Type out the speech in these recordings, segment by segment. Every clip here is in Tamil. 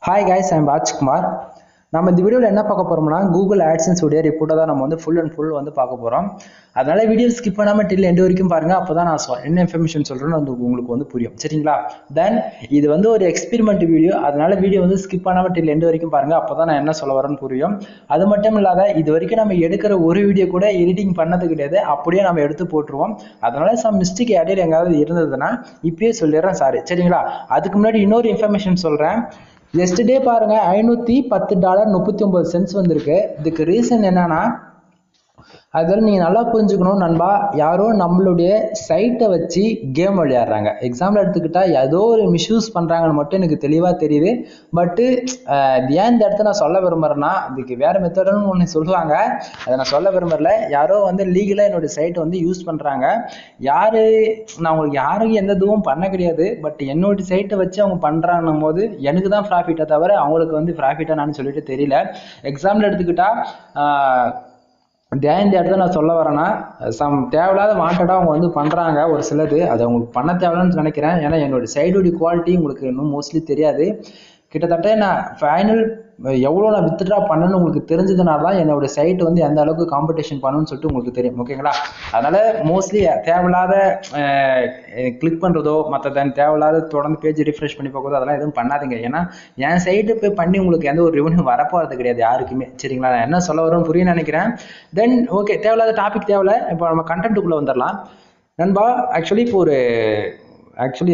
Hi guys, I'm Rajkumar. நம்ம இந்த வீடியோல என்ன பார்க்க போறோம்னா Google AdSense உடைய ரிப்போர்ட்டை தான் நம்ம வந்து full and full வந்து பார்க்க போறோம். அதனால வீடியோ ஸ்கிப் பண்ணாம till end வரைக்கும் பாருங்க. அப்பதான் நான் என்ன இன்ஃபர்மேஷன் சொல்றேன்னு உங்களுக்கு வந்து புரியும். சரிங்களா? Then இது வந்து ஒரு எக்ஸ்பெரிமெண்ட் வீடியோ. அதனால வீடியோ வந்து ஸ்கிப் பண்ணாம till end வரைக்கும் பாருங்க. அப்பதான் நான் என்ன சொல்ல வரேன்னு புரியும். அது மட்டும் இல்லாத இது வரைக்கும் நம்ம எடுக்கிற ஒரு வீடியோ கூட எடிட்டிங் பண்ணது கிடையாது. அப்படியே நம்ம எடுத்து போட்டுருவோம். அதனால சம் மிஸ்டேக் இடையில எங்காவது இருந்ததுன்னா இப்பயே சொல்லிடுறேன் சாரி. சரிங்களா? அதுக்கு முன்னாடி இன்னொரு இன்ஃபர்மேஷன் சொல்றேன். எஸ்டர்டே பாருங்க $510.39 வந்திருக்கு. இதுக்கு ரீசன் என்னன்னா அதில் நீங்கள் நல்லா புரிஞ்சுக்கணும் நண்பா, யாரோ நம்மளுடைய சைட்டை வச்சு கேம் விளையாடுறாங்க. எக்ஸாம்பிள் எடுத்துக்கிட்டால் ஏதோ ஒரு மிஸ்யூஸ் பண்ணுறாங்கன்னு மட்டும் எனக்கு தெளிவாக தெரியுது. பட்டு ஏன் இந்த இடத்த நான் சொல்ல விரும்புகிறேன்னா, இதுக்கு வேறு மெத்தடுன்னு ஒன்று சொல்லுவாங்க, அதை நான் சொல்ல விரும்புகிறல. யாரோ வந்து லீகலாக என்னுடைய சைட்டை வந்து யூஸ் பண்ணுறாங்க. நான் உங்களுக்கு யாருக்கும் எந்த இதுவும் பண்ண கிடையாது. பட் என்னோட சைட்டை வச்சு அவங்க பண்ணுறாங்கன்னும் போது எனக்கு தான் ப்ராஃபிட்டை தவிர அவங்களுக்கு வந்து ப்ராஃபிட்டாக நான் சொல்லிட்டு தெரியல. எக்ஸாம்பிள் எடுத்துக்கிட்டால் இந்த இடத்துல நான் சொல்ல வரேன்னா, தேவையில்லாத வாண்டடாக அவங்க வந்து பண்ணுறாங்க ஒரு சிலது. அது அவங்களுக்கு பண்ண தேவைன்னு நினைக்கிறேன். ஏன்னா என்னோட சைடுடைய குவாலிட்டி உங்களுக்கு இன்னும் மோஸ்ட்லி தெரியாது. கிட்டத்தட்ட நான் ஃபைனல் எவ்வளோ நான் வித்ட்ரா பண்ணணும்னு உங்களுக்கு தெரிஞ்சதுனால தான் என்னோட சைட் வந்து எந்த அளவுக்கு காம்படிஷன் பண்ணணும்னு சொல்லிட்டு உங்களுக்கு தெரியும். ஓகேங்களா? அதனால மோஸ்ட்லி தேவையில்லாத கிளிக் பண்ணுறதோ தேவையில்லாத தொடர்ந்து பேஜ் ரிஃப்ரெஷ் பண்ணி பார்க்குறதோ அதெல்லாம் எதுவும் பண்ணாதீங்க. ஏன்னா என் சைட்டு போய் பண்ணி உங்களுக்கு எந்த ஒரு ரெவன்யூ வரப்போகிறது கிடையாது யாருக்குமே. சரிங்களா? நான் என்ன சொல்ல வரோன்னு புரிய நினைக்கிறேன். தென் ஓகே, தேவையில்லாத டாபிக் தேவையில்ல. இப்போ நம்ம கண்டென்ட்டுக்குள்ளே வந்துடலாம் நண்பா. ஆக்சுவலி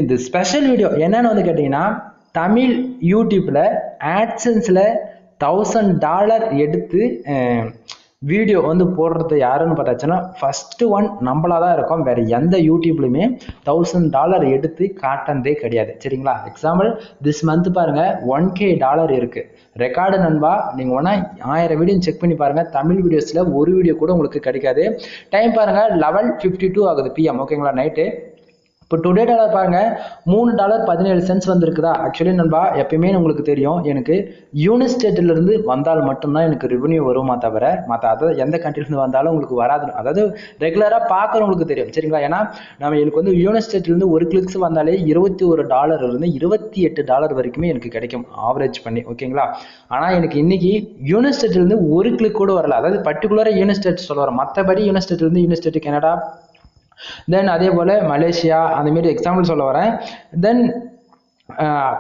இந்த ஸ்பெஷல் வீடியோ என்னன்னு வந்து கேட்டிங்கன்னா, தமிழ் யூடியூப்ல ஆட்சன்ஸில் $1000 எடுத்து வீடியோ வந்து போடுறது யாருன்னு பார்த்தாச்சுன்னா ஃபஸ்ட்டு ஒன் நம்மளாக தான் இருக்கும். வேறு எந்த யூடியூப்லையுமே $1000 எடுத்து காட்டினதே கிடையாது. சரிங்களா? எக்ஸாம்பிள் திஸ் மந்த் பாருங்கள் $1K இருக்குது ரெக்கார்டு நண்பா. நீங்கள் ஒன்றா 1000 வீடியோ செக் பண்ணி பாருங்கள். தமிழ் வீடியோஸில் ஒரு வீடியோ கூட உங்களுக்கு கிடைக்காது. டைம் பாருங்கள் 11:52 ஆகுது PM. ஓகேங்களா? நைட்டு. இப்போ டுடே டாலர் பாருங்க $3.17 வந்திருக்குதா. ஆக்சுவலி நண்பா, எப்பயுமே உங்களுக்கு தெரியும், எனக்கு யூனிட் ஸ்டேட்லேருந்து வந்தால் மட்டும்தான் எனக்கு ரெவன்யூ வருமா தவிர அதாவது எந்த கண்ட்ரிலேருந்து வந்தாலும் உங்களுக்கு வராது. அதாவது ரெகுலராக பார்க்குறவங்களுக்கு தெரியும். சரிங்களா? ஏன்னா எனக்கு வந்து யூனிட் ஸ்டேட்லேருந்து ஒரு கிளிக்ஸ் வந்தாலே $21 $28 வரைக்குமே எனக்கு கிடைக்கும் ஆவரேஜ் பண்ணி. ஓகேங்களா? ஆனால் எனக்கு இன்னைக்கு யூனிட் ஸ்டேட்லேருந்து ஒரு கிளிக் கூட வரல. அதாவது பர்டிகுலராக யூனிட் ஸ்டேட் சொல்ல வரேன். மற்றபடி யூனிட் ஸ்டேட்லேருந்து யூனிட் ஸ்டேட் கனடா, தென் அதே போல் மலேசியா அந்தமாரி எக்ஸாம்பிள் சொல்ல வரேன். தென்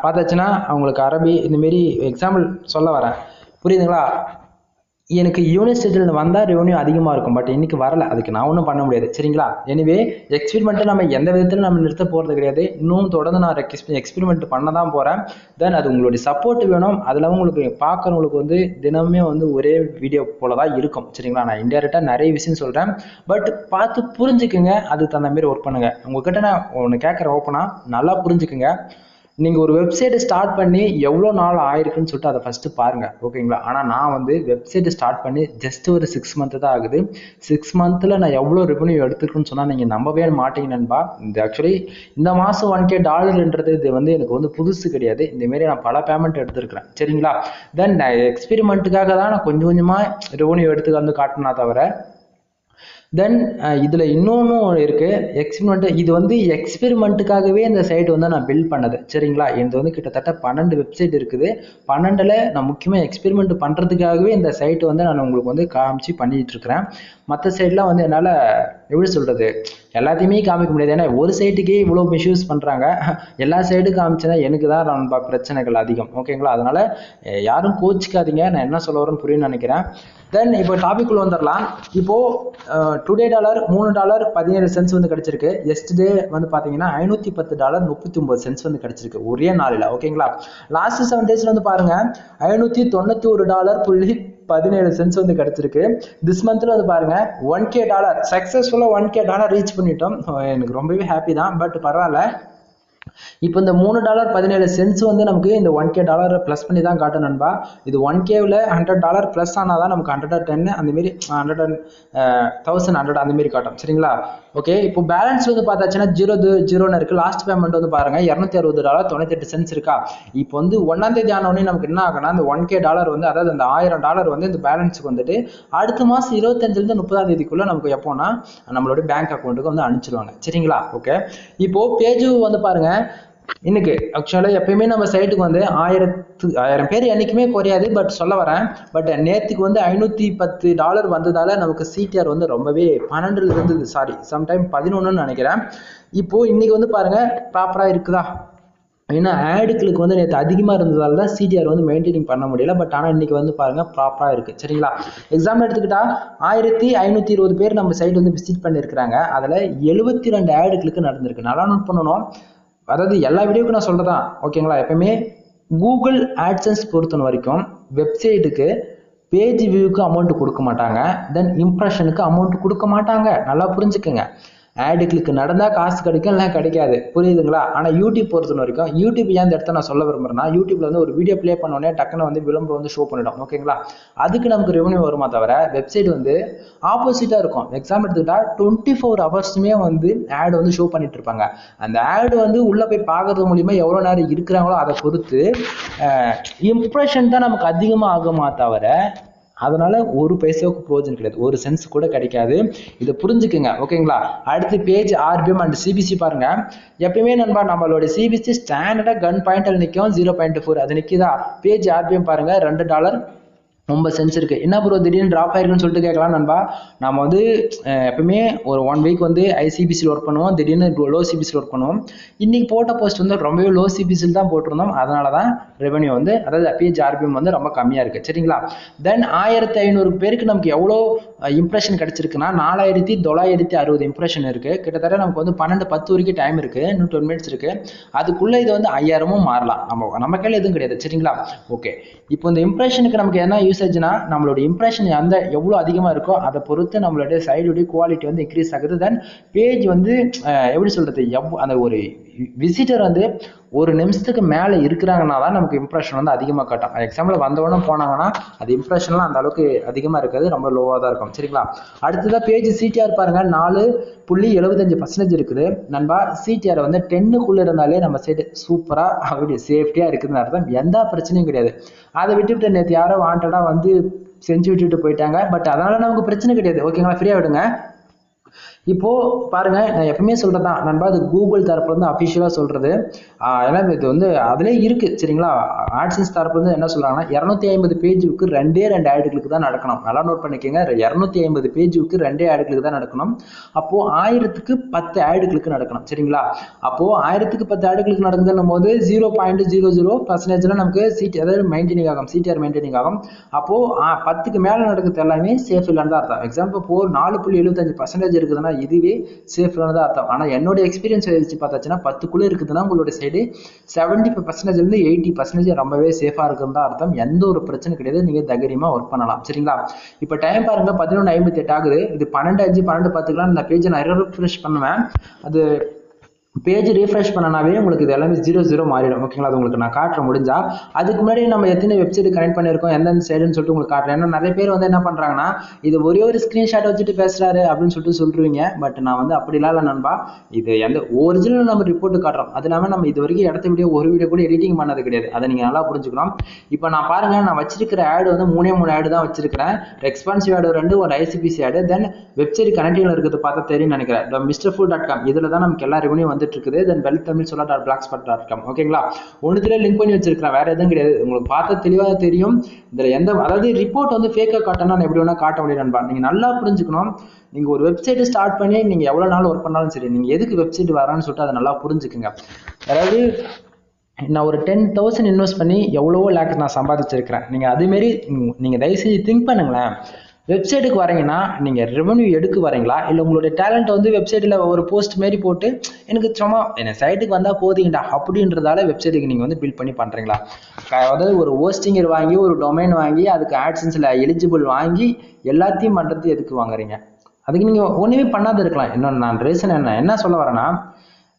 பார்த்தாச்சுன்னா அவங்களுக்கு அரபி இந்தமாரி எக்ஸாம்பிள் சொல்ல வரேன். புரியுதுங்களா? எனக்கு யூனிட் ஸ்டேட்டில் வந்தால் ரெவன்யூ அதிகமாக இருக்கும். பட் இன்னைக்கு வரல. அதுக்கு நான் ஒன்றும் பண்ண முடியாது. சரிங்களா? எனிவே எக்ஸ்பெரிமெண்ட்டை நம்ம எந்த விதத்தில் நம்ம நிறுத்த போகிறது கிடையாது. இன்னும் தொடர்ந்து நான் எக்ஸ்பெரிமெண்ட் பண்ண தான் போகிறேன். தென் அது உங்களுடைய சப்போர்ட் வேணும். அதில் உங்களுக்கு பார்க்குறவங்களுக்கு வந்து தினமே வந்து ஒரே வீடியோ போல தான் இருக்கும். சரிங்களா? நான் இன்டெரக்டாக நிறைய விஷயம் சொல்கிறேன். பட் பார்த்து புரிஞ்சுக்குங்க. அதுக்கு தகுந்த மாதிரி ஒர்க் பண்ணுங்கள். உங்கள்கிட்ட நான் ஒன்று கேட்குறேன் ஓப்பனாக, நல்லா புரிஞ்சுக்குங்க. நீங்கள் ஒரு வெப்சைட்டை ஸ்டார்ட் பண்ணி எவ்வளோ நாள் ஆயிருக்குன்னு சொல்லிட்டு அதை ஃபஸ்ட்டு பாருங்கள். ஓகேங்களா? ஆனால் நான் வந்து வெப்சைட்டை ஸ்டார்ட் பண்ணி ஜஸ்ட் ஒரு 6 மந்த்து தான் ஆகுது. 6 மந்த்தில் நான் எவ்வளோ ரெவன்யூ எடுத்துருக்குன்னு சொன்னால் நீங்கள் நம்பவே மாட்டீங்க நண்பா. இந்த ஆக்சுவலி இந்த மாதம் $1K இது வந்து எனக்கு வந்து புதுசு கிடையாது. இந்தமாரி நான் பல பேமெண்ட் எடுத்துருக்கிறேன். சரிங்களா? தென் எக்ஸ்பெரிமெண்ட்டுக்காக தான் நான் கொஞ்சம் கொஞ்சமாக ரெவன்யூ எடுத்து வந்து காட்டினா தவிர. தென் இதில் இன்னொன்று இருக்குது எக்ஸ்பெரிமெண்ட். இது வந்து எக்ஸ்பெரிமெண்ட்டுக்காகவே இந்த சைட் வந்து நான் பில்ட் பண்ணது. சரிங்களா? இது வந்து கிட்டத்தட்ட 12 வெப்சைட் இருக்குது. 12ல் நான் முக்கியமாக எக்ஸ்பெரிமெண்ட் பண்ணுறதுக்காகவே இந்த சைட்டு வந்து நான் உங்களுக்கு வந்து காமிச்சு பண்ணிட்டு இருக்கிறேன். மற்ற சைட்லாம் வந்து என்னால் எப்படி சொல்கிறது, எல்லாத்தையுமே காமிக்க முடியாது. ஏன்னா ஒரு சைட்டுக்கே இவ்வளோ மிஸ்யூஸ் பண்ணுறாங்க. எல்லா சைடும் காமிச்சேன்னா எனக்கு தான் ரொம்ப பிரச்சனைகள் அதிகம். ஓகேங்களா? அதனால் யாரும் கோச்சிக்காதீங்க. நான் என்ன சொல்ல வரேன்னு புரியும்னு நினைக்கிறேன். தென் இப்போ டாபிக் உள்ள வந்துடலாம். இப்போது டுடே $3.17 வந்து கிடைச்சிருக்கு. எஸ்டே வந்து பார்த்தீங்கன்னா $510.39 வந்து கிடைச்சிருக்கு ஒரே நாளில். ஓகேங்களா? லாஸ்ட் 7 டேஸ்ல வந்து பாருங்க $591.17 வந்து கிடைச்சிருக்கு. திஸ் மந்த்ல வந்து பாருங்க $1K சக்சஸ்ஃபுல்லா $1K ரீச் பண்ணிட்டோம். எனக்கு ரொம்பவே ஹாப்பி தான். பட் பரவாயில்ல. இப்போ இந்த $3.17 வந்து நமக்கு இந்த $1K ப்ளஸ் பண்ணி தான் காட்டும் நண்பா. இது 1Kவில் $100 ப்ளஸ் ஆனால் தான் நமக்கு 110 அந்தமாரி 1100 அந்தமாரி காட்டும். சரிங்களா? ஓகே, இப்போ பேலன்ஸ் வந்து பார்த்தாச்சுன்னா 0 இருக்குது. லாஸ்ட் பேமெண்ட் வந்து பாருங்கள் $260.98 இருக்கா. இப்போ வந்து 1ஆம் தேதி ஆனோடனே நமக்கு என்ன ஆகுனா, இந்த $1K வந்து அதாவது அந்த $1000 வந்து இந்த பேலன்ஸுக்கு வந்துட்டு அடுத்த மாதம் 25லேருந்து 30ஆம் தேதிக்குள்ளே நமக்கு எப்போனா நம்மளோட பேங்க் அக்கௌண்ட்டுக்கு வந்து அனுப்பிச்சிடுவாங்க. சரிங்களா? ஓகே, இப்போது பேஜ் வந்து பாருங்கள் இன்னைக்கு ஆக்சுவலாக எப்பயுமே நம்ம சைட்டுக்கு வந்து 1000 பேர் என்றைக்குமே குறையாது. பட் சொல்ல வரேன், பட் நேற்றுக்கு வந்து $510 வந்ததால நமக்கு சிடிஆர் வந்து ரொம்பவே 12 இருந்தது, சாரி சம்டைம் 11ன்னு நினைக்கிறேன். இப்போ இன்னைக்கு வந்து பாருங்க ப்ராப்பராக இருக்குதா. ஏன்னா ஆடுகளுக்கு வந்து நேற்று அதிகமாக இருந்ததால தான் சிடிஆர் வந்து மெயின்டைனிங் பண்ண முடியல. பட் ஆனால் இன்னைக்கு வந்து பாருங்க ப்ராப்பராக இருக்கு. சரிங்களா? எக்ஸாம்பிள் எடுத்துக்கிட்டா 1520 பேர் நம்ம சைட் வந்து விசிட் பண்ணியிருக்கிறாங்க. அதில் 72 ஆடுகளுக்கு நடந்திருக்கு. நல்லா நோட் பண்ணணும். அதாவது எல்லா வீடியோக்கும் நான் சொல்றதான், ஓகேங்களா? எப்பவுமே கூகுள் ஆட்சன்ஸ் பொறுத்தன வரைக்கும் வெப்சைட்டுக்கு பேஜ் வியூக்கு அமௌண்ட் கொடுக்க மாட்டாங்க, தென் இம்ப்ரெஷனுக்கு அமௌண்ட் கொடுக்க மாட்டாங்க. நல்லா புரிஞ்சுக்கோங்க. ஆடு கிளிக் நடந்தா காசு கிடைக்கும், இல்லை கிடைக்காது. புரியுதுங்களா? ஆனால் யூடியூப் பொறுத்த வரைக்கும், யூடியூப் ஏன் இந்த இடத்த நான் சொல்ல விரும்புறேன்னா, யூடியூப்ல வந்து ஒரு வீடியோ பிளே பண்ணோடனே டக்குன்னு வந்து விளம்பரம் வந்து ஷோ பண்ணிடும், ஓகேங்களா? அதுக்கு நமக்கு ரெவன்யூ வருமா தவிர வெப்சைட் வந்து ஆப்போசிட்டா இருக்கும். எக்ஸாம்பிள் எடுத்துக்கிட்டா 24 ஹவர்ஸுமே வந்து ஆடு வந்து ஷோ பண்ணிட்டு இருப்பாங்க. அந்த ஆடு வந்து உள்ள போய் பார்க்கறது மூலியமா எவ்வளவு நேரம் இருக்கிறாங்களோ அதை பொறுத்து இம்ப்ரெஷன் தான் நமக்கு அதிகமாக ஆகுமா தவிர அதனால ஒரு பைசாவுக்கு பிரோஜனம் கிடையாது, ஒரு சென்ஸ் கூட கிடைக்காது. இதை புரிஞ்சுக்குங்க, ஓகேங்களா? அடுத்து பேஜ் ஆர்பிஎம் அண்ட் சிபிசி பாருங்க. எப்பயுமே நண்பா நம்மளோட சிபிசி ஸ்டாண்டர்டா கன் பாயிண்ட்ல நிற்கும் 0.4, அது நிற்கிதா? பேஜ் ஆர்பிஎம் பாருங்க $2 ரொம்ப சென்ஸ் இருக்கு. என்ன ப்ரோ திடீர்னு ட்ராப் ஆயிருக்குன்னு சொல்லிட்டு கேட்கலாம் நண்பா. நம்ம வந்து எப்பவுமே ஒரு 1 வீக் வந்து ஐசிபிசியில் ஒர்க் பண்ணுவோம், திடீர்னு லோ சிபிசியில் ஒர்க் பண்ணுவோம். இன்னைக்கு போட்ட போஸ்ட் வந்து ரொம்பவே லோ சிபிசியில் தான் போட்டிருந்தோம். அதனால தான் ரெவன்யூ வந்து, அதாவது பேஜ் ஆர்பிஎம் வந்து ரொம்ப கம்மியாக இருக்கு. சரிங்களா? தென் 1500 பேருக்கு நமக்கு எவ்வளோ இம்ப்ரெஷன் கிடைச்சிருக்குன்னா 4960 இம்ப்ரெஷன் இருக்கு. கிட்டத்தட்ட நமக்கு வந்து 12:10 வரைக்கும் டைம் இருக்கு, இன்னும் 10 மினிட்ஸ் இருக்கு. அதுக்குள்ள இது வந்து 5000 மாறலாம். நம்ம கையில் எதுவும் கிடையாது. சரிங்களா? ஓகே, இப்போ இந்த இம்ப்ரெஷனுக்கு நமக்கு என்ன யூசேஜ்னா, நம்மளோட இம்ப்ரெஷன் அந்த எவ்வளோ அதிகமாக இருக்கோ அதை பொறுத்து நம்மளுடைய சைடுடைய குவாலிட்டி வந்து இன்க்ரீஸ் ஆகுது. தென் பேஜ் வந்து எப்படி சொல்றது, அந்த ஒரு விசிட்டர் வந்து ஒரு நிமிஷத்துக்கு மேலே இருக்கிறாங்கன்னா தான் நமக்கு இம்ப்ரெஷன் வந்து அதிகமாக காட்டும். எக்ஸாம்பிள் வந்தவொடனே போனாங்கன்னா அது இம்ப்ரெஷன்லாம் அந்த அளவுக்கு அதிகமாக இருக்காது, ரொம்ப லோவாக தான் இருக்கும். சரிங்களா? அடுத்ததான் பேஜ் சிடிஆர் பாருங்க, 4.75% இருக்குது நண்பா. சிடிஆர் வந்து 10க்குள்ள இருந்தாலே நம்ம சைடு சூப்பரா அப்படி சேஃப்டியா இருக்குதுன்னு அர்த்தம், எந்த பிரச்சனையும் கிடையாது. அதை விட்டுவிட்டு நேற்று யாரோ வாண்டடா வந்து செஞ்சு விட்டுட்டு போயிட்டாங்க. பட் அதனால நமக்கு பிரச்சனை கிடையாது, ஓகேங்களா? ஃப்ரீயா விடுங்க. இப்போ பாருங்க, நான் எப்பவுமே சொல்றதான் நண்பா, அது கூகுள் தரப்பு வந்து அபிஷியலா சொல்றது. ஏன்னா இது வந்து அதுல இருக்கு. சரிங்களா? ஆட்சன்ஸ் தரப்பு வந்து என்ன சொல்றாங்கன்னா 250 பேஜுக்கு 2 ஆடுகளுக்கு தான் நடக்கணும். நல்லா நோட் பண்ணிக்கோங்க, 250 பேஜுக்கு 2 ஆடுகளுக்கு தான் நடக்கணும். அப்போ 1000க்கு 10 ஆடுகளுக்கு நடக்கணும். சரிங்களா? அப்போ 1000க்கு 10 ஆடுகளுக்கு நடக்குதுன்னும் போது 0.00% நமக்கு சிடி, அதாவது மெயின்டைனிங் ஆகும், சிடிஆர் மெயின்டைனிங் ஆகும். அப்போ 10க்கு மேல நடக்குது எல்லாமே சேஃப் இல்லைன்னு தான் அர்த்தம். எக்ஸாம்பிள் இப்போ 4.75% இருக்குதுன்னா இதுவே சேஃப் தான் அர்த்தம். ஆனா என்னோட எக்ஸ்பீரியன்ஸ் வச்சு பார்த்தாச்சுன்னா 10க்குள்ள இருக்குதுன்னா உங்களோட சைடு 75% இருந்து 80% ரொம்பவே சேஃபா இருக்குன்னு தான் அர்த்தம். எந்த ஒரு பிரச்சனை கிடையாது, நீங்க தைரியமா ஒர்க் பண்ணலாம். சரிங்களா? இப்ப டைம் பாருங்க 11:58 ஆகுது. இது 12:05 12:10 நான் பேஜை நான் ரிஃப்ரெஷ் பண்ணுவேன். அது பேஜ் ரீஃப்ரெஷ் பண்ணனாவே உங்களுக்கு இது எல்லாமே 00 மாறிடும், ஓகேங்களா? அது உங்களுக்கு நான் காட்டுற முடிஞ்சா. அதுக்கு முன்னாடி நம்ம எத்தனை வெப்சைட் கனெக்ட் பண்ணியிருக்கோம், எந்தெந்த சைடுன்னு சொல்லிட்டு உங்களுக்கு காட்டுறேன். ஏன்னா நிறைய பேர் வந்து என்ன பண்றாங்கன்னா, இது ஒரே ஒரு ஸ்கிரீன்ஷாட் வச்சுட்டு பேசுறாரு அப்படின்னு சொல்லிட்டு சொல்றீங்க. பட் நான் வந்து அப்படிலாம் இல்லை நண்பா. இது எந்த ஒரிஜினல் நம்ம ரிப்போர்ட் காட்டுறோம். அது இல்லாமல் நம்ம இது வரைக்கும் இடத்த வீடியோ ஒரு வீடியோ கூட எடிட்டிங் பண்ணது கிடையாது. அதை நீங்க நல்லா புரிஞ்சுக்கணும். இப்போ நான் பாருங்க, நான் வச்சிருக்கிற ஆடு வந்து 3 ஆடு தான் வச்சிருக்கிறேன். ரெஸ்பான்சிவ் ஆடு 2, ஒரு ஐசிபிசி ஆடு, தென் வெப்சைட் கனெக்டிங்ல இருக்கிறது பார்த்தா தெரியும் நினைக்கிறேன், misterfood.com. இதுல தான் நமக்கு எல்லா ரெவன்யூ வந்துட்டு இருக்குது. தென் wealthtamilsola.blogspot.com, ஓகேங்களா? ஒன்றுல லிங்க் பண்ணி வச்சிருக்கிறேன், வேற எதுவும் கிடையாது. உங்களுக்கு பார்த்தா தெளிவாக தெரியும். இதுல எந்த, அதாவது ரிப்போர்ட் வந்து ஃபேக்கா காட்டணும் எப்படி வேணா காட்ட முடியும் நண்பா. நீங்க நல்லா புரிஞ்சுக்கணும். நீங்க ஒரு வெப்சைட் ஸ்டார்ட் பண்ணி நீங்க எவ்வளவு நாள் ஒர்க் பண்ணாலும் சரி, நீங்க எதுக்கு வெப்சைட் வரான்னு சொல்லிட்டு அதை நல்லா புரிஞ்சுக்குங்க. அதாவது நான் ஒரு 10,000 இன்வெஸ்ட் பண்ணி எவ்வளவோ லேக் நான் சம்பாதிச்சிருக்கிறேன். நீங்க அதே மாதிரி நீங்க தயவு செஞ்சு திங்க் பண்ணுங்களேன். வெப்சைட்டுக்கு வரீங்கன்னா நீங்க ரெவன்யூ எடுக்க வரீங்களா, இல்லை உங்களுடைய டேலண்ட் வந்து வெப்சைட்ல ஒரு போஸ்ட் மாரி போட்டு எனக்கு சும்மா என்ன சைட்டுக்கு வந்தா போதீங்கடா அப்படின்றதால வெப்சைட்டுக்கு நீங்க வந்து பில்ட் பண்ணி பண்றீங்களா? அதாவது ஒரு ஹோஸ்டிங்கர் வாங்கி, ஒரு டொமைன் வாங்கி, அதுக்கு ஆட்சன்ஸ்ல எலிஜிபிள் வாங்கி எல்லாத்தையும் பண்றது எதுக்கு வாங்குறீங்க? அதுக்கு நீங்க ஒண்ணுமே பண்ணாத இருக்கலாம். இன்னொன்று நான் ரீசன் என்ன சொல்ல வரேன்னா,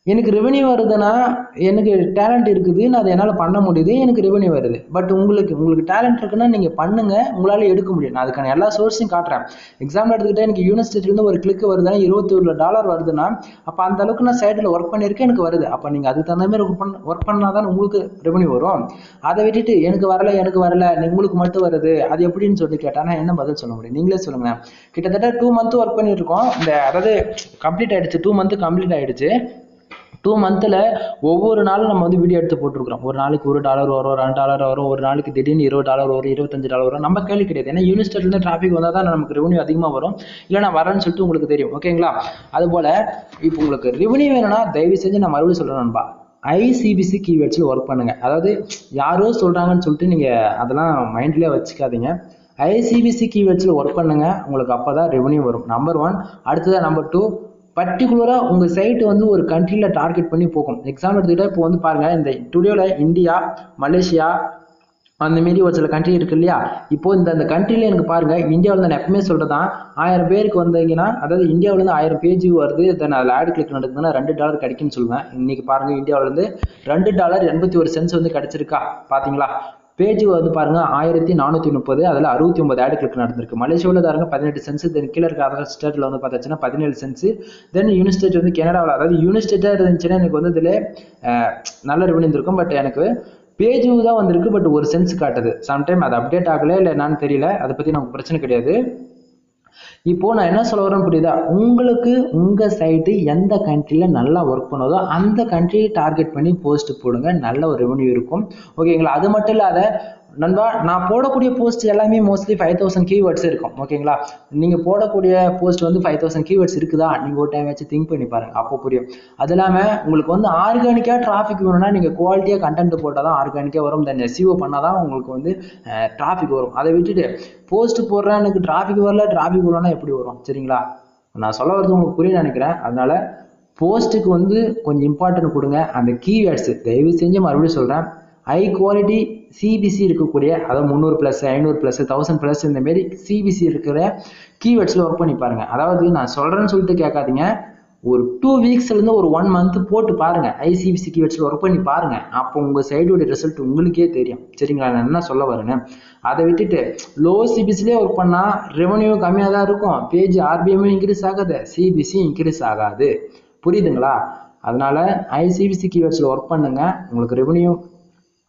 எனக்கு ரெவன்யூ வருதுன்னா எனக்கு டேலண்ட் இருக்குது, நான் அதை என்னால் பண்ண முடியுது, எனக்கு ரெவன்யூ வருது. பட் உங்களுக்கு டேலண்ட் இருக்குன்னா நீங்கள் பண்ணுங்க, உங்களால் எடுக்க முடியும். நான் அதுக்கான எல்லா சோர்ஸையும் காட்டுறேன். எக்ஸாம்பிள் எடுத்துக்கிட்டே எனக்கு யூனிவர்சிட்டிலேருந்து ஒரு கிளிக் வருதுன்னா $21 வருதுன்னா, அப்போ அந்த அளவுக்கு நான் சைடில் ஒர்க் பண்ணியிருக்கேன், எனக்கு வருது. அப்போ நீங்கள் அதுக்கு தகுந்த மாதிரி ஒர்க் பண்ணால் தான் உங்களுக்கு ரெவன்யூ வரும். அதை விட்டுட்டு எனக்கு வரல உங்களுக்கு மட்டும் வருது அது எப்படின்னு சொல்லி கேட்டால் நான் என்ன பதில் சொல்ல முடியும்? நீங்களே சொல்லுங்க. கிட்டத்தட்ட 2 மந்த் ஒர்க் பண்ணிட்டு இருக்கோம். அதாவது கம்ப்ளீட் ஆயிடுச்சு, 2 மந்த் கம்ப்ளீட் ஆயிடுச்சு. 2 மந்த்தில் ஒவ்வொரு நாளும் நம்ம வந்து வீடியோ எடுத்து போட்டுருக்கிறோம். ஒரு நாளைக்கு $1 வரும், $2 வரும், ஒரு நாளைக்கு திடீர்னு $20 வரும், $25 வரும். நம்ம கேள்வி கிடையாது. ஏன்னா யூனிஸ்டேட்லேருந்து டிராஃபிக் வந்தால் தான் நமக்கு ரெவன்யூ அதிகமாக வரும். இல்லை நான் வரேன்னு சொல்லிட்டு உங்களுக்கு தெரியும். ஓகேங்களா? அதுபோல் இப்போ உங்களுக்கு ரெவன்யூ வேணும்னா தயவு செஞ்சு நான் மறுபடியும் சொல்கிறேன் நண்பா, ஐசிபிசி கீவேர்ட்ஸில் ஒர்க் பண்ணுங்க. அதாவது யாரோ சொல்கிறாங்கன்னு சொல்லிட்டு நீங்கள் அதெல்லாம் மைண்ட்லேயே வச்சுக்காதீங்க. ஐசிபிசி கீவேர்ட்ஸில் ஒர்க் பண்ணுங்க. உங்களுக்கு அப்போ தான் ரெவன்யூ வரும். நம்பர் 1. அடுத்ததான் நம்பர் 2, பர்டிகுலராக உங்கள் சைட்டு வந்து ஒரு கண்ட்ரியில் டார்கெட் பண்ணி போகும். எக்ஸாம்பிள் எடுத்துக்கிட்டால் இப்போ வந்து பாருங்கள், இந்த டுடேவில் இந்தியா, மலேசியா அந்த மாரி ஒரு சில கண்ட்ரி இருக்கு இல்லையா? இப்போ இந்த கண்ட்ரியில் எனக்கு பாருங்கள், இந்தியாவில் நான் எப்பவுமே சொல்கிறதான், 1000 பேருக்கு வந்தீங்கன்னா, அதாவது இந்தியாவிலேருந்து 1000 பேஜ் வருது, தென் அதில் ஆட் கிளிக் நடக்குதுன்னா $2 கிடைக்குன்னு சொல்லுவேன். இன்னைக்கு பாருங்கள், இந்தியாவிலேருந்து $2.81 வந்து கிடைச்சிருக்கா பார்த்தீங்களா? பேஜ் வந்து பாருங்க 1430, அதில் 69 ஆட் கிளிக் நடந்திருக்கு. மலேசியாவில் பாருங்க 18 சென்ஸ், தென் கீழே இருக்க அதர் ஸ்டேட்டில் வந்து பார்த்தாச்சுன்னா 17 சென்ஸ். தென் யூனிஸ்டேட் வந்து கனடாவில், அதாவது யூனிஸ்டேட்டாக இருந்துச்சுன்னா எனக்கு வந்து இதில் நல்ல ரெவன்யூ இருந்திருக்கும். பட் எனக்கு பேஜ் தான் வந்திருக்கு, பட் ஒரு சென்ஸ் காட்டுது. சம்டைம் அது அப்டேட் ஆகலை இல்லை என்னன்னு தெரியல, அதை பற்றி நமக்கு பிரச்சனை கிடையாது. இப்போ நான் என்ன சொல்ல வரேன்னு புரியுதா? உங்களுக்கு உங்க சைட்டு எந்த கண்ட்ரியில் நல்லா ஒர்க் பண்ணுதோ அந்த கண்ட்ரியை டார்கெட் பண்ணி போஸ்ட் போடுங்க, நல்ல ஒரு ரெவன்யூ இருக்கும். ஓகேங்களா? அது மட்டும் இல்லாத நண்பா, நான் போடக்கூடிய போஸ்ட் எல்லாமே மோஸ்ட்லி 5000 கீவேர்ட்ஸ் இருக்கும். ஓகேங்களா? நீங்கள் போடக்கூடிய போஸ்ட் வந்து 5000 கீவேர்ட்ஸ் இருக்குதா, நீங்கள் ஒரு டைம் வச்சு திங்க் பண்ணி பாருங்க, அப்போ புரியும். அது இல்லாமல் உங்களுக்கு வந்து ஆர்கானிக்காக டிராஃபிக் வேணும்னா நீங்கள் குவாலிட்டியாக கண்டென்ட் போட்டால் தான் ஆர்கானிக்காக வரும். தென் எஸ்இஓ பண்ணால் தான் உங்களுக்கு வந்து டிராஃபிக் வரும். அதை விட்டுட்டு போஸ்ட் போடுறேன் எனக்கு டிராஃபிக் வரலன்னா எப்படி வரும்? சரிங்களா? நான் சொல்ல வரது உங்களுக்கு புரிய நினைக்கிறேன். அதனால போஸ்ட்டுக்கு வந்து கொஞ்சம் இம்பார்ட்டன்ட் கொடுங்க. அந்த கீவேர்ட்ஸ் தயவு செஞ்சு மறுபடியும் சொல்கிறேன், ஹை குவாலிட்டி சிபிசி இருக்கக்கூடிய, அதாவது 300+, 500+, 1000+ இந்த மாரி சிபிசி இருக்கிற கீவேர்ட்ஸில் ஒர்க் பண்ணி பாருங்க. அதாவது நான் சொல்கிறேன்னு சொல்லிட்டு கேட்காதீங்க, ஒரு 2 வீக்ஸ்லேருந்து ஒரு 1 மந்த் போட்டு பாருங்க, ஐசிபிசி கீவேர்ட்ஸில் ஒர்க் பண்ணி பாருங்க. அப்போ உங்கள் சைடோட ரிசல்ட் உங்களுக்கே தெரியும். சரிங்களா? நான் என்ன சொல்ல வரேன்னு, அதை விட்டுட்டு லோ சிபிசிலே ஒர்க் பண்ணால் ரெவன்யூ கம்மியாக தான் இருக்கும், பேஜ் ஆர்பிஎம் இன்க்ரீஸ் ஆகாது, சிபிசி இன்க்ரீஸ் ஆகாது. புரியுதுங்களா? அதனால ஐசிபிசி கீவேர்ட்ஸில் ஒர்க் பண்ணுங்க, உங்களுக்கு ரெவன்யூ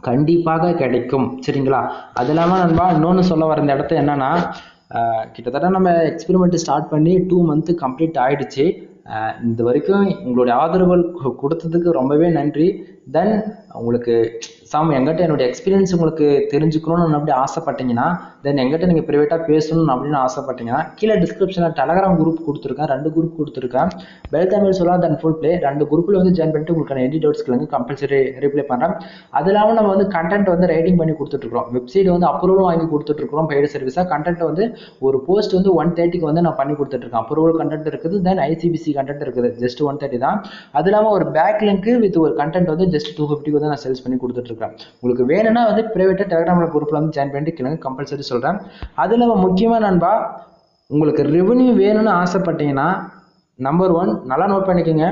கண்டிப்பாக கிடைக்கும். சரிங்களா? அது இல்லாமல் நண்பா, இன்னொன்று சொல்ல வர இந்த இடத்த என்னன்னா, கிட்டத்தட்ட நம்ம எக்ஸ்பெரிமெண்ட் ஸ்டார்ட் பண்ணி 2 மந்த் கம்ப்ளீட் ஆயிடுச்சு. இது வரைக்கும் உங்களுடைய ஆதரவுகள் கொடுத்ததுக்கு ரொம்பவே நன்றி. தென் உங்களுக்கு எங்கிட்ட என்னுடைய எக்ஸ்பீரியன்ஸ் உங்களுக்கு தெரிஞ்சுக்கணும்னு அப்படி ஆசைப்பட்டீங்கன்னா, தென் எங்கிட்ட நீங்கள் ப்ரைவேட்டாக பேசணும் அப்படின்னு ஆசைப்பட்டீங்கன்னா, கீழே டிஸ்கிரிப்ஷனில் டெலகிராம் குரூப் கொடுத்துருக்கேன், 2 குரூப் கொடுத்துருக்கேன். பெல் தமிழ் சொல்லா தென் ஃபுல் பிளே, 2 குரூப்பில் வந்து ஜாயின் பண்ணிட்டு உங்களுக்கு எனி டவுட்ஸ்க்கு வந்து கம்பல்சரி ரிப்ளை பண்ணுறேன். அது இல்லாமல் நம்ம வந்து கண்டென்ட் வந்து ரைட்டிங் பண்ணி கொடுத்துட்ருக்கோம், வெப்சைட் வந்து அப்ரூவலும் வாங்கி கொடுத்துட்ருக்கோம், பெய்டு சர்வீஸாக. கண்டென்ட் வந்து ஒரு போஸ்ட் வந்து 130க்கு வந்து நான் பண்ணி கொடுத்துட்ருக்கேன். அப்ரூவல் கண்டென்ட் இருக்குது, தென் ஐசிபிசி கண்டென்ட் இருக்குது, ஜஸ்ட் 130 தான். அது இல்லாமல் ஒரு பேக் லிங்க் வித் ஒரு கண்டென்ட் வந்து ஜஸ்ட் 250 வந்து நான் சேல்ஸ் பண்ணி கொடுத்துட்ருக்கேன். உங்களுக்கு வேணும்னா வந்து பிரைவேட்டாக டெலிகிராமில் குரூப்பில் வந்து ஜாயின் பண்ணிட்டு கேளுங்க, கம்பல்சரி சொல்கிறேன். அது இல்லாமல் முக்கியமாக நண்பா, உங்களுக்கு ரெவன்யூ வேணும்னு ஆசைப்பட்டீங்கன்னா நம்பர் 1 நல்லா நோட் பண்ணிக்கோங்க,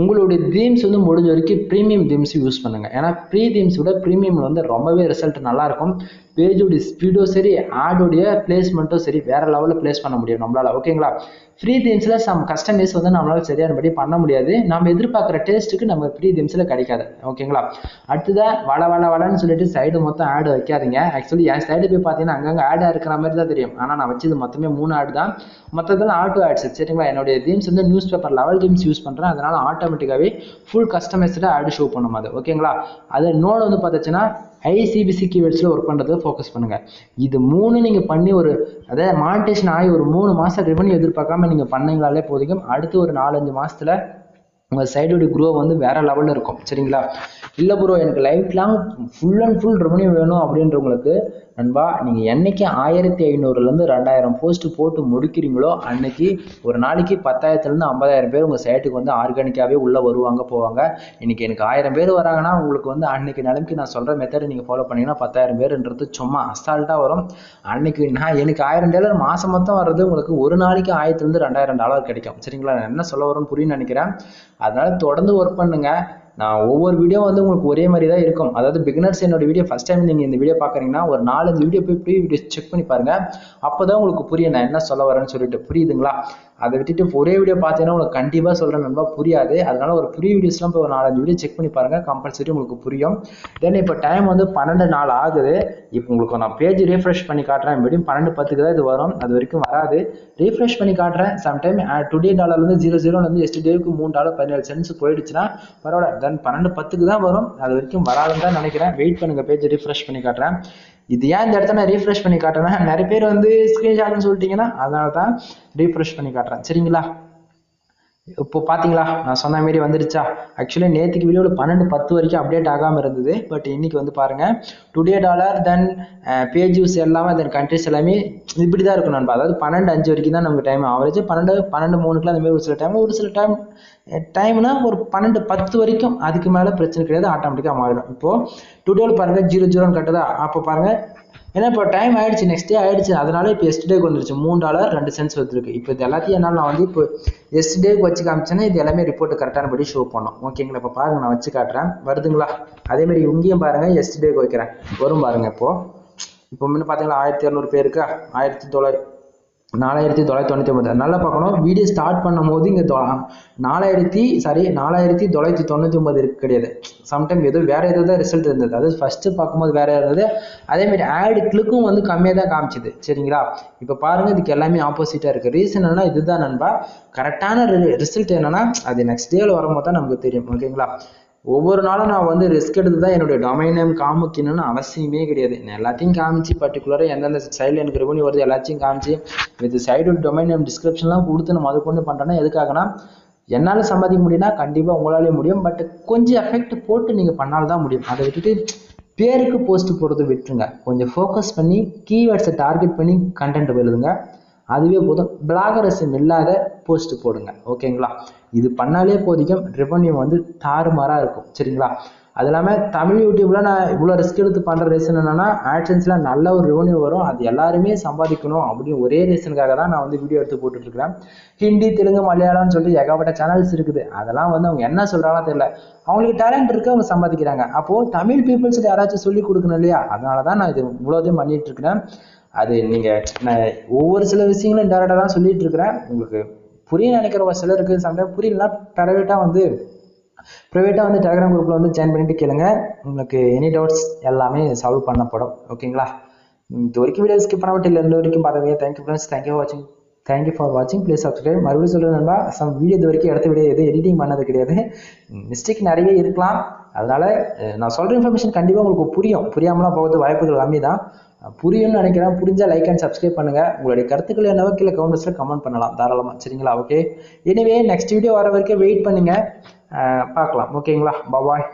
உங்களுடைய தீம்ஸ் வந்து முடிஞ்ச வரைக்கும் ப்ரீமியம் தீம்ஸ் யூஸ் பண்ணுங்க. ஏன்னா ப்ரீ தீம்ஸ் விட ப்ரீமியமில் வந்து ரொம்பவே ரிசல்ட் நல்லாயிருக்கும். பேஜோடைய ஸ்பீடும் சரி, ஆடோடைய பிளேஸ்மெண்ட்டும் சரி, வேறு லெவலில் பிளேஸ் பண்ண முடியும் நம்மளால். ஓகேங்களா? ஃப்ரீ தீம்ஸில் சம் கஸ்டமைஸ் வந்து நம்மளால் சரியானபடி பண்ண முடியாது, நம்ம எதிர்பார்க்குற டேஸ்ட்டுக்கு நம்ம ஃப்ரீ தீம்ஸில் கிடைக்காது. ஓகேங்களா? அடுத்ததாக வளன்னு சொல்லிட்டு சைடு மொத்தம் ஆடு வைக்காதீங்க. ஆக்சுவலி என் சைடு போய் பார்த்தீங்கன்னா அங்கங்கே ஆடாக இருக்கிற மாதிரி தான் தெரியும், ஆனால் நான் வச்சது மொத்தமே 3 ஆடு தான், மொத்தத்தில் ஆட்டோ ஆட்ஸ். சரிங்களா? என்னுடைய தீம்ஸ் வந்து news paper level themes use பண்ணுறேன், அதனால் ஆட்டோமேட்டிக்காகவே ஃபுல் கஸ்டமைஸ்டாக ஆடு ஷோ பண்ணும் அது. ஓகேங்களா? அது இன்னொன்று வந்து பார்த்துச்சுன்னா ஐசிபிசி கீவேர்ட்ஸில் ஒர்க் பண்ணுறதை ஃபோக்கஸ் பண்ணுங்கள். இது 3 நீங்கள் பண்ணி அதாவது மானிட்டேஷன் ஆகி ஒரு 3 மாதம் ரெவன்யூ எதிர்பார்க்காம நீங்கள் பண்ணீங்களாலே போதும். அடுத்து ஒரு 4-5 மாதத்தில் உங்கள் சைடோட க்ரோ வந்து வேறு லெவலில் இருக்கும். சரிங்களா? இல்லை ப்ரோ எனக்கு life long full and full revenue வேணும் அப்படின்றவங்களுக்கு நண்பா, நீங்கள் என்னைக்கு 1500லேருந்து 2000 போஸ்ட் போட்டு முடிக்கிறீங்களோ அன்னைக்கு ஒரு நாளைக்கு 10,000லேருந்து 50,000 பேர் உங்கள் சைட்டுக்கு வந்து ஆர்கானிக்காகவே உள்ளே வருவாங்க போவாங்க. இன்றைக்கி எனக்கு 1000 பேர் வராங்கன்னா உங்களுக்கு வந்து அன்னைக்கு நிலைமைக்கு நான் சொல்கிற மெத்தடை நீங்கள் ஃபாலோ பண்ணிங்கன்னா 10,000 பேருன்றது சும்மா அசால்ட்டாக வரும். அன்னைக்கு எனக்கு $1000 மாதம் மொத்தம் வர்றது உங்களுக்கு ஒரு நாளைக்கு $1000லேருந்து $2000 கிடைக்கும். சரிங்களா? நான் என்ன சொல்ல வரும்னு புரியுன்னு நினைக்கிறேன். அதனால் தொடர்ந்து ஒர்க் பண்ணுங்கள். நான் ஒவ்வொரு வீடியோ வந்து உங்களுக்கு ஒரே மாதிரி தான் இருக்கும். அதாவது பிகினர்ஸ் என்னோட வீடியோ ஃபஸ்ட் டைம் நீங்கள் இந்த வீடியோ பார்க்குறீங்கன்னா ஒரு 4-5 வீடியோ போய் ப்ரீ வீடியோ செக் பண்ணி பாருங்கள், அப்போ தான் உங்களுக்கு புரியும் நான் என்ன சொல்ல வரேன்னு சொல்லிட்டு. புரியுதுங்களா? அதை விட்டுட்டு ஒரே வீடியோ பார்த்தீங்கன்னா உங்களுக்கு கண்டிப்பாக சொல்கிறேன் நண்பா புரியாது. அதனால ஒரு ப்ரீ வீடியோஸ்லாம் இப்போ ஒரு 4-5 வீடியோ செக் பண்ணி பாருங்கள், கம்பல்சரி உங்களுக்கு புரியும். தென் இப்போ டைம் வந்து 12 நாள் ஆகுது. இப்போ உங்களுக்கு நான் பேஜ் ரீஃப்ரெஷ் பண்ணி காட்டுறேன். எப்படியும் 12:10க்கு தான் இது வரும், அது வரைக்கும் வராது. ரீஃப்ரெஷ் பண்ணி காட்டுறேன். சம்டைம் டுடே டாலர் வந்து 00 வந்து எஸ்டர்டேவுக்கு $3.17 போயிடுச்சுன்னா பரவாயில்ல. தென் 12:10க்கு தான் வரும், அது வரைக்கும் வராதுன்னு தான் நினைக்கிறேன். வெயிட் பண்ணுங்க, பேஜ் ரீஃப்ரெஷ் பண்ணி காட்டுறேன். இது ஏன் இந்த இடத்த நான் ரீஃப்ரெஷ் பண்ணி காட்டுறேன்னா, நிறைய பேர் வந்து ஸ்க்ரீன்ஷாட்னு சொல்லிட்டீங்கன்னா அதனால தான் ரீஃப்ரெஷ் பண்ணி காட்டுறேன். சரிங்களா? இப்போ பார்த்தீங்களா நான் சொன்ன மாரி வந்துடுச்சா? ஆக்சுவலி நேற்றுக்கு வீடியோவில் 12:10 வரைக்கும் அப்டேட் ஆகாமல் இருந்தது. பட் இன்னைக்கு வந்து பாருங்கள், today dollar then page use எல்லாமே தென் கண்ட்ரிஸ் எல்லாமே இப்படி தான் இருக்கும் நண்பா. அதாவது 12:05 வரைக்கும் தான் நமக்கு டைம். ஆவரேஜ் 12:03 அந்த மாதிரி ஒரு சில டைம்னா ஒரு 12:10 வரைக்கும். அதுக்கு மேலே பிரச்சனை கிடையாது, ஆட்டோமேட்டிக்காக மாறிடும். இப்போது டுடேவில் பாருங்கள் 00 கட்டுதா? அப்போ பாருங்கள் ஏன்னா இப்போ டைம் ஆயிடுச்சு, நெக்ஸ்ட் டே ஆயிடுச்சு. அதனால இப்போ எஸ்டர்டேக்கு வந்துருச்சு $3.02 வந்துருக்கு. இப்போ இது எல்லாத்தையும் என்னால் நான் வந்து இப்போ எஸ்டர்டேக்கு வச்சு காமிச்சேன்னா இது எல்லாமே ரிப்போர்ட் கரெக்டான படி ஷோ பண்ணோம். ஓகேங்களா? இப்போ பாருங்க, நான் வச்சு காட்டுறேன், வருதுங்களா? அதே மாதிரி இங்கேயும் பாருங்க, எஸ்டர்டேக்கு வைக்கிறேன், வரும் பாருங்க. இப்போ முன்ன பார்த்தீங்களா 1200 பேருக்கு 4999. நல்லா பார்க்கணும், வீடியோ ஸ்டார்ட் பண்ணும் போது இங்கே 4999 இருக்கு கிடையாது. சம்டைம் வேற ஏதோ தான் ரிசல்ட் இருந்தது. அதாவது ஃபர்ஸ்ட் பார்க்கும்போது வேற இருந்தது. அதே மாதிரி ஆட் கிளிக்கும் வந்து கம்மியாக தான் காமிச்சுது. சரிங்களா? இப்போ பாருங்க, இதுக்கு எல்லாமே ஆப்போசிட்டா இருக்கு. ரீசன் என்னன்னா இதுதான் நண்பா. கரெக்டான ரிசல்ட் என்னன்னா அது நெக்ஸ்ட் டேல வரும்போது தான் நமக்கு தெரியும். ஓகேங்களா? ஒவ்வொரு நாளும் நான் வந்து ரிஸ்க் எடுத்து தான் என்னுடைய டொமைன் நேம் காமிக்கணும்னு அவசியமே கிடையாது. நான் எல்லாத்தையும் காமிச்சு பர்டிகுலராக எந்தெந்த சைடில் எனக்கு ரெவன்யூ வருது எல்லாத்தையும் காமிச்சு வித் சைடு டொமைன் நேம் டிஸ்கிரிப்ஷன்லாம் கொடுத்து நம்ம அது கொண்டு பண்ணுறேன்னா எதுக்காகனா, என்னால் சம்பாதிக்க முடியும்னா கண்டிப்பாக உங்களாலே முடியும். பட் கொஞ்சம் எஃபெக்ட் போட்டு நீங்கள் பண்ணால்தான் முடியும். அதை விட்டுட்டு பேருக்கு போஸ்ட் போடுறது விட்டுருங்க. கொஞ்சம் ஃபோக்கஸ் பண்ணி கீவேர்ட்ஸை டார்கெட் பண்ணி கண்டென்ட் எழுதுங்க, அதுவே போதும். பிளாகரிசம் இல்லாத போஸ்ட் போடுங்க. ஓகேங்களா? இது பண்ணாலே போதிக்கும், ரெவன்யூ வந்து தாறுமாறாக இருக்கும். சரிங்களா? அது இல்லாமல் தமிழ் யூடியூப்ல நான் இவ்வளோ ரிஸ்க் எடுத்து பண்ணுற ரீசன் என்னன்னா, ஆட்சன்ஸ்ல நல்ல ஒரு ரெவன்யூ வரும், அது எல்லாருமே சம்பாதிக்கணும் அப்படின்னு ஒரே ரீசனுக்காக தான் நான் வந்து வீடியோ எடுத்து போட்டுட்டு இருக்கிறேன். ஹிந்தி, தெலுங்கு, மலையாளம்னு சொல்லி ஏகப்பட்ட சேனல்ஸ் இருக்குது. அதெல்லாம் வந்து அவங்க என்ன சொல்றாங்கன்னு தெரியல. அவங்களுக்கு டேலண்ட் இருக்கு, அவங்க சம்பாதிக்கிறாங்க. அப்போ தமிழ் பீப்புள்ஸ் யாராச்சும் சொல்லி கொடுக்கணும் இல்லையா? அதனால தான் நான் இது இவ்வளோதையும் பண்ணிட்டு இருக்கிறேன். அது நான் ஒவ்வொரு சில விஷயங்களும் டேரக்டாக தான் சொல்லிட்டு இருக்கிறேன். உங்களுக்கு புரிய நினைக்கிற ஒரு சிலருக்கு சம்டைம் புரியலன்னா ப்ரைவேட்டாக வந்து டெலிகிராம் குரூப்பில் வந்து ஜாயின் பண்ணிட்டு கேளுங்க. உங்களுக்கு எனி டவுட்ஸ் எல்லாமே சால்வ் பண்ணப்படும். ஓகேங்களா? இது வரைக்கும் வீடியோ ஸ்கிப் பண்ண விட்டு ரெண்டு வரைக்கும் பார்த்தீங்க. தேங்க்யூ ஃப்ரெண்ட்ஸ், தேங்க்யூ ஃபார் வாட்சிங். Please subscribe. மறுபடியும் சொல்லுங்கள் நண்பா, வீடியோ இது வரைக்கும் எடுத்த வீடியோ எதுவும் எடிட்டிங் பண்ணது கிடையாது. மிஸ்டேக் நிறைய இருக்கலாம். அதனால நான் சொல்கிற இன்ஃபர்மேஷன் கண்டிப்பாக உங்களுக்கு புரியாமலாம் போகிறது வாய்ப்புகள் கம்மி தான். புரியும்னு நினைக்கிறேன். புரிஞ்சால் லைக் அண்ட் சப்ஸ்கிரைப் பண்ணுங்க. உங்களுடைய கருத்துக்கள் என்னவோ கீழே கமெண்ட்ஸில் கமெண்ட் பண்ணலாம் தாராளமாக. சரிங்களா? ஓகே, எனிவே நெக்ஸ்ட் வீடியோ வர வரைக்கும் வெயிட் பண்ணுங்க, பார்க்கலாம். ஓகேங்களா? பாய்.